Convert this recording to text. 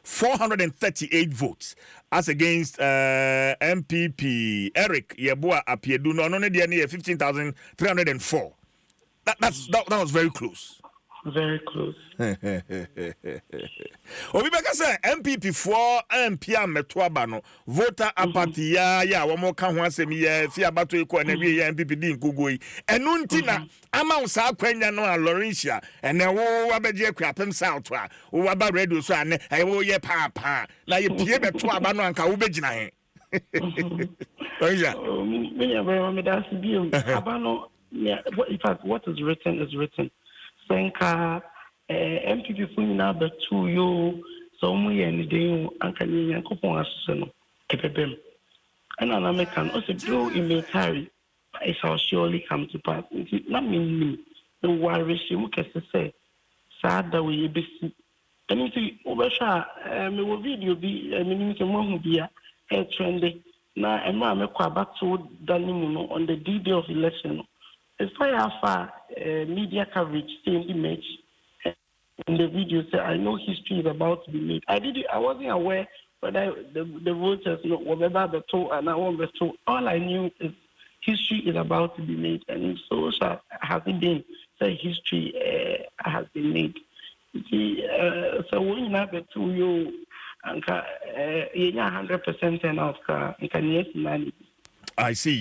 438 votes as against NPP. Eric Yeboah Apiedu no 15,304. That was very close. Very close. Obibeka say MPP for MP ametwaba no voter apathy ya wo mo ka ho asem ya fi abato eko na wie ya MPP din kugoi enu nti na ama usa akwanya no a Lawrencia ene wo abeje Akuapem South a wo aba radio so ane wo ye pa na ye pie beto aba no anka wo begina he. Oja me ya me das biom aba no in fact what is written is written. Senka MPP funina betu yo so mu ye ni den anka ni yankopon asese no ebebem and an American also do in military it shall surely come to pass. Not me the worry she mu kese say sad that we be see anything obesha me wo video bi me se mo hu bia e trending na e ma me kwa bato danimu no on the day of election. As far media coverage in the match, in the video, say I know history is about to be made. I wasn't aware whether the voters, whatever the told and I want the told. All I knew is history is about to be made, and so has it been. Say history has been made. So when you have the two, you 100% enough. I see.